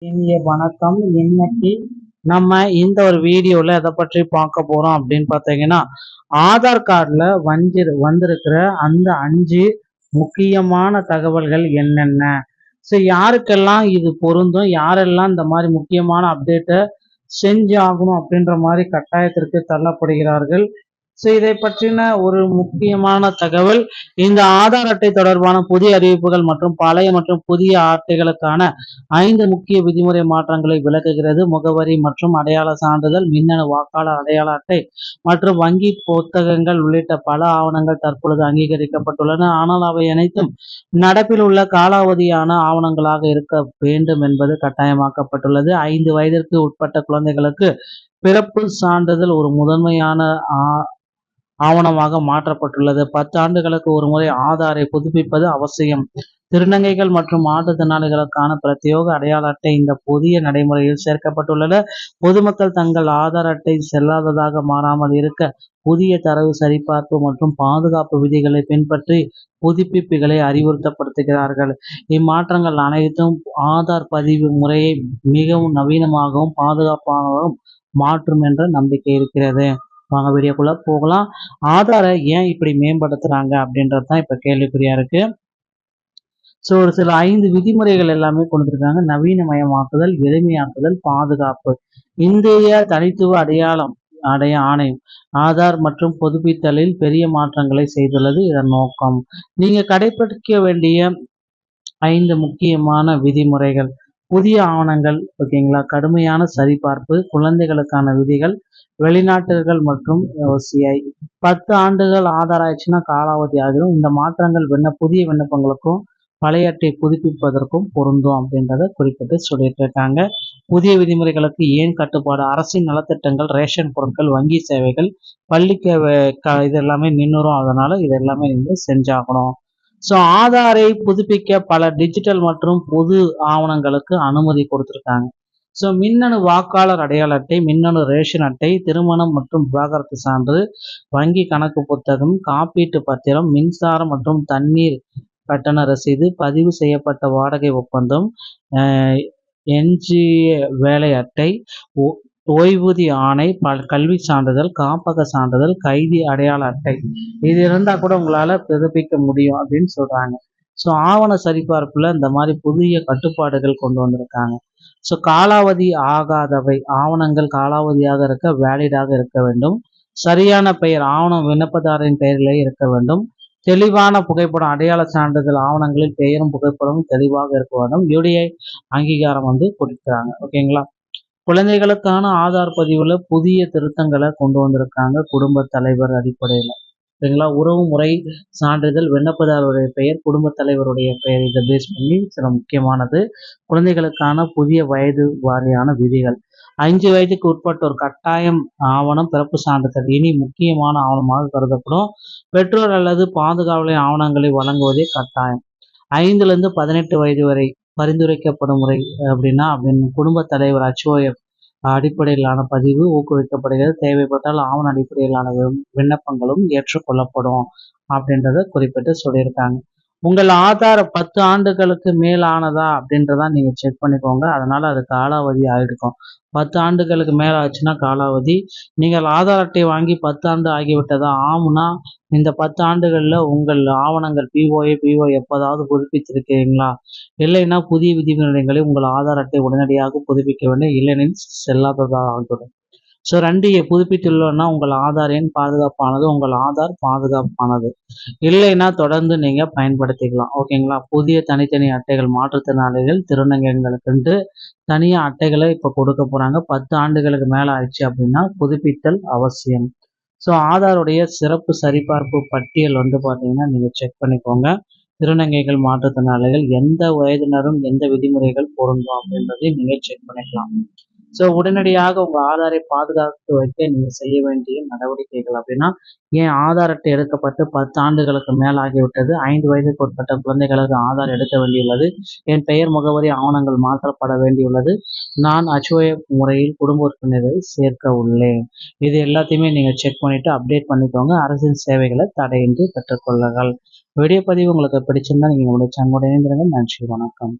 இனிய வணக்கம். இன்னைக்கு நம்ம இந்த ஒரு வீடியோல எதை பற்றி பார்க்க போறோம் அப்படின்னு பார்த்தீங்கன்னா, ஆதார் கார்டுல வந்திருக்கிற அந்த 5 முக்கியமான தகவல்கள் என்னென்ன? யாருக்கெல்லாம் இது பொருந்தும், யாரெல்லாம் இந்த மாதிரி முக்கியமான அப்டேட்டை செஞ்சாகணும் அப்படின்ற மாதிரி கட்டாயத்திற்கு தள்ளப்படுகிறார்கள். இதை பற்றின ஒரு முக்கியமான தகவல், இந்த ஆதார் அட்டை தொடர்பான புதிய அறிவிப்புகள் மற்றும் பழைய மற்றும் புதிய அட்டைகளுக்கான 5 முக்கிய விதிமுறை மாற்றங்களை விளக்குகிறது. முகவரி மற்றும் அடையாள சான்றிதழ், மின்னணு வாக்காளர் அடையாள அட்டை மற்றும் வங்கி புத்தகங்கள் உள்ளிட்ட பல ஆவணங்கள் தற்பொழுது அங்கீகரிக்கப்பட்டுள்ளன. ஆனால் அவை அனைத்தும் நடப்பில் உள்ள காலாவதியான ஆவணங்களாக இருக்க வேண்டும் என்பது கட்டாயமாக்கப்பட்டுள்ளது. 5 வயதிற்கு உட்பட்ட குழந்தைகளுக்கு பிறப்பு சான்றிதழ் ஒரு முதன்மையான ஆவணமாக மாற்றப்பட்டுள்ளது. 10 ஆண்டுகளுக்கு ஒரு முறை ஆதாரை புதுப்பிப்பது அவசியம். திருநங்கைகள் மற்றும் மாற்றுத்திறனாளிகளுக்கான பிரத்யேக அடையாள அட்டை இந்த புதிய நடைமுறையில் சேர்க்கப்பட்டுள்ளன. பொதுமக்கள் தங்கள் ஆதார் அட்டை செல்லாததாக மாறாமல் இருக்க புதிய தரவு சரிபார்ப்பு மற்றும் பாதுகாப்பு விதிகளை பின்பற்றி புதுப்பிப்புகளை அறிவுறுத்தப்படுத்துகிறார்கள். இம்மாற்றங்கள் அனைத்தும் ஆதார் பதிவு முறையை மிகவும் நவீனமாகவும் பாதுகாப்பாகவும் மாற்றும் என்ற நம்பிக்கை இருக்கிறது. வாங்க வீடியோக்குள்ள போகலாம். ஆதாரை ஏன் இப்படி மேம்படுத்துறாங்க அப்படின்றது தான் இப்ப கேள்விக்குறியா இருக்கு. ஒரு சில 5 விதிமுறைகள் எல்லாமே கொடுத்திருக்காங்க. நவீனமயமாக்குதல், எளிமையாக்குதல், பாதுகாப்பு. இந்திய தனித்துவ ஆணையம் ஆதார் மற்றும் புதுப்பித்தலில் பெரிய மாற்றங்களை செய்துள்ளது. இதன் நோக்கம், நீங்க கடைபிடிக்க வேண்டிய 5 முக்கியமான விதிமுறைகள். புதிய ஆவணங்கள், ஓகேங்களா, கடுமையான சரிபார்ப்பு, குழந்தைகளுக்கான விதிகள், வெளிநாட்டுகள் மற்றும் OCI. 10 ஆண்டுகள் ஆதார் ஆயிடுச்சுன்னா காலாவதி ஆகிடும். இந்த மாற்றங்கள் புதிய விண்ணப்பங்களுக்கும் பழைய அட்டை புதுப்பிப்பதற்கும் பொருந்தும் அப்படின்றத குறிப்பிட்டு சொல்லிட்டு இருக்காங்க. புதிய விதிமுறைகளுக்கு ஏன் கட்டுப்பாடு? அரசின் நலத்திட்டங்கள், ரேஷன் பொருட்கள், வங்கி சேவைகள், பள்ளிக்கு இது எல்லாமே மின்னுறும். அதனால இது எல்லாமே நீங்க செஞ்சாகணும். ஆதாரை புதுப்பிக்க பல டிஜிட்டல் மற்றும் பொது ஆவணங்களுக்கு அனுமதி கொடுத்திருக்காங்க. மின்னணு வாக்காளர் அடையாள அட்டை, மின்னணு ரேஷன் அட்டை, திருமணம் மற்றும் விவாகரத்து சான்று, வங்கி கணக்கு புத்தகம், காப்பீட்டு பத்திரம், மின்சாரம் மற்றும் தண்ணீர் கட்டண ரசீது, பதிவு செய்யப்பட்ட வாடகை ஒப்பந்தம், என்ஜிஏ வேலை அட்டை, ஓய்வூதிய ஆணை, கல்வி சான்றிதழ், காப்பக சான்றிதழ், கைதி அடையாள அட்டை. இது இருந்தா கூட உங்களால புதுப்பிக்க முடியும் அப்படின்னு சொல்றாங்க. ஆவண சரிபார்ப்புல இந்த மாதிரி புதிய கட்டுப்பாடுகள் கொண்டு வந்திருக்காங்க. காலாவதி ஆகாதவை ஆவணங்கள் காலாவதியாக இருக்க வேலிடாக இருக்க வேண்டும். சரியான பெயர் ஆவணம் விண்ணப்பதாரரின் பெயரிலே இருக்க வேண்டும். தெளிவான புகைப்படம் அடையாள சான்றிதழ் ஆவணங்களில் பெயரும் புகைப்படமும் தெளிவாக இருக்க வேண்டும். UDI அங்கீகாரம் கொடுக்குறாங்க. ஓகேங்களா. குழந்தைகளுக்கான ஆதார் பதிவுல புதிய திருத்தங்களை கொண்டு வந்திருக்காங்க. குடும்ப தலைவர் அடிப்படையில், சரிங்களா. உறவு முறை சான்றிதழ், விண்ணப்பதாரருடைய பெயர், குடும்ப தலைவருடைய பெயர், இதை பேஸ் பண்ணி சில முக்கியமானது. குழந்தைகளுக்கான புதிய வயது வாரியான விதிகள். 5 வயதுக்கு உட்பட்டோர் கட்டாயம் ஆவணம் பிறப்பு சான்றிதழ் இனி முக்கியமான ஆவணமாக கருதப்படும். பெற்றோர் அல்லது பாதுகாவலின் ஆவணங்களை வழங்குவதே கட்டாயம். 5லிருந்து 18 வயது வரை பரிந்துரைக்கப்படும் முறை அப்படின்னு குடும்ப தலைவர் HOF அடிப்படையிலான பதிவு ஊக்குவிக்கப்படுகிறது. தேவைப்பட்டால் ஆவண அடிப்படையிலான விண்ணப்பங்களும் ஏற்றுக்கொள்ளப்படும் அப்படின்றத குறிப்பிட்டு சொல்லியிருக்காங்க. உங்கள் ஆதார் 10 ஆண்டுகளுக்கு மேலானதா அப்படின்றத நீங்க செக் பண்ணிக்கோங்க. அதனால அது காலாவதி ஆகிடும். 10 ஆண்டுகளுக்கு மேல ஆச்சுன்னா காலாவதி. நீங்கள் ஆதார் அட்டை வாங்கி 10 ஆண்டு ஆகிவிட்டதா? ஆம்னா இந்த 10 ஆண்டுகள்ல உங்கள் ஆவணங்கள் PO எப்போதாவது புதுப்பித்திருக்கிறீங்களா? இல்லைன்னா புதிய விதிமுறைகளை உங்கள் ஆதார் அட்டை உடனடியாக புதுப்பிக்க வேண்டும். இல்லைன்னு செல்லாததாக ஆகிவிடும். 2 புதுப்பித்துள்ளோன்னா உங்கள் ஆதார் எண் பாதுகாப்பானது, உங்கள் ஆதார் பாதுகாப்பானது. இல்லைன்னா தொடர்ந்து நீங்க பயன்படுத்திக்கலாம். ஓகேங்களா. புதிய தனித்தனி அட்டைகள், மாற்றுத்திறனாளிகள், திருநங்கைகளுக்கு தனியா அட்டைகளை இப்ப கொடுக்க போறாங்க. 10 ஆண்டுகளுக்கு மேல ஆயிடுச்சு அப்படின்னா புதுப்பித்தல் அவசியம். ஆதாருடைய சிறப்பு சரிபார்ப்பு பட்டியல் பாத்தீங்கன்னா நீங்க செக் பண்ணிக்கோங்க. திருநங்கைகள், மாற்றுத்திறனாளிகள், எந்த வயதினரும் எந்த விதிமுறைகள் பொருந்தும் அப்படின்றதையும் நீங்க செக் பண்ணிக்கலாம். உடனடியாக உங்க ஆதாரை பாதுகாத்து வைக்க நீங்க செய்ய வேண்டிய நடவடிக்கைகள் அப்படின்னா, ஏன் ஆதார் அட்டை எடுக்கப்பட்டு 10 ஆண்டுகளுக்கு மேல் ஆகிவிட்டது, 5 வயதுக்கு உட்பட்ட குழந்தைகளுக்கு ஆதார் எடுக்க வேண்டியுள்ளது, என் பெயர் முகவரி ஆவணங்கள் மாற்றப்பட வேண்டியுள்ளது, நான் HOF முறையில் குடும்ப உறுப்பினரை சேர்க்க உள்ளேன். இது எல்லாத்தையுமே நீங்க செக் பண்ணிட்டு அப்டேட் பண்ணிக்கோங்க. அரசின் சேவைகளை தடையின்றி பெற்றுக்கொள்ளுங்கள். வீடியோ பதிவு உங்களுக்கு பிடிச்சிருந்தா நீங்க உங்களுடைய சேனலோட இணைந்திருங்க. நன்றி, வணக்கம்.